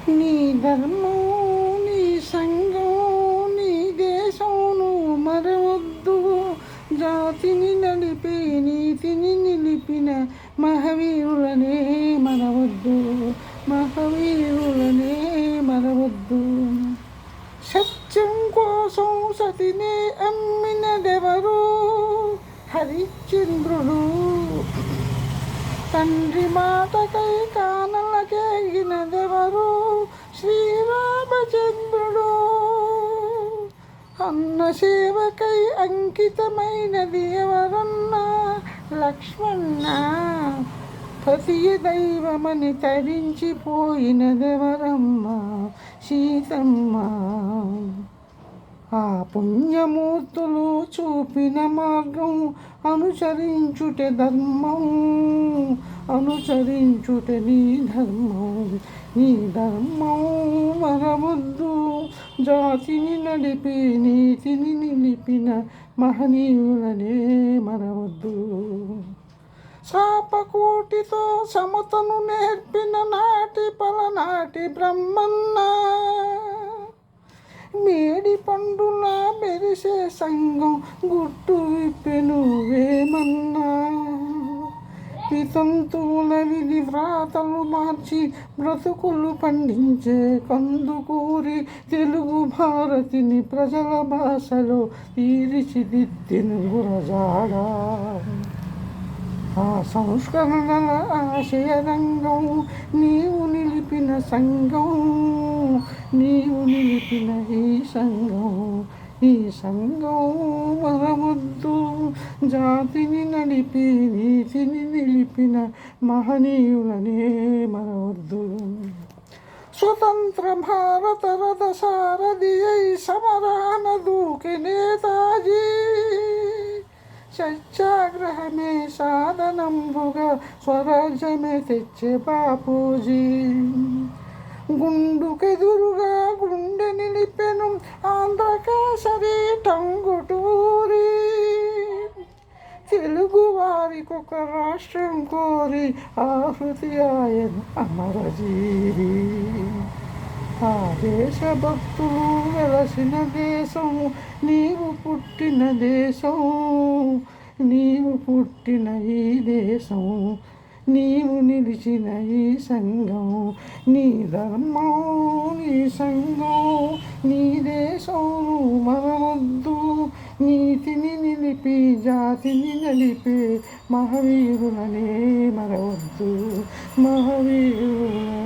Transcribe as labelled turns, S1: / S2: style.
S1: నీ ధర్మం నీ సంఘం నీ దేశంను మరవద్దు. జాతిని నడిపి నీతిని నిలిపిన మహవీరులనే మరవద్దు. మహవీరులనే మరవద్దు. సత్యం కోసం సతినే అమ్మినదెవరు? హరిశ్చంద్రుడు. తండ్రి మాటకై కానలకేగినదెవరు? శ్రీరామచంద్రుడు. అన్న సేవకై అంకితమైనది ఎవరన్నా? లక్ష్మణ. పతియ దైవమని తరించిపోయినదెవరమ్మా? సీతమ్మ. ఆ పుణ్యమూర్తులు చూపిన మార్గం అనుసరించుటే ధర్మం. అనుసరించుటే నీ ధర్మం. నీ ధర్మం మరవద్దు. జాతిని నడిపి నీతిని నిలిపిన మహనీయులనే మరవద్దు. శాపకోటితో సమతను నేర్పిన నాటి పలనాటి బ్రహ్మన్న. మేడి పండులా మెరిసే సంఘం గుట్టు విప్పెను వేమన్నా. వితంతువుల విధి వ్రాతలు మార్చి బ్రతుకులు పండించే కందుకూరి తెలుగు భారతిని ప్రజల భాషలో తీర్చిదిద్దిన గురజాడ. ఆ సంస్కరణల ఆశయరంగం నీవు నిలిపిన సంఘం. నీవు నిలిపిన ఈ సంఘం. ఈ సంఘం మరవద్దు. జాతిని నడిపి నీతిని నిలిపిన మహనీయులనే మరవద్దు. స్వతంత్ర భారత రథ సారథి అయి సమరాన దూకి నేతాజీ. సత్యాగ్రహమే సాధనంబుగా స్వరాజ్యమే తెచ్చే బాపూజీ. గుండుకెదురుగా గుండె నిలిపెను ఆంధ్రకేసరి టంగుటూరి. తెలుగు వారికొక రాష్ట్రం కోరి ఆహృతి ఆయన అమరజీవి. ఆ దేశభక్తులు వెలసిన దేశం నీవు పుట్టిన దేశం. నీవు పుట్టిన ఈ దేశం. నీవు నిలిచిన ఈ సంఘం. నీ ధర్మం నీ సంఘం నీ దేశం మరవద్దు. నీతిని నిలిపి జాతిని నలిపే మహవీరులనే మరవద్దు. మహవీరులనే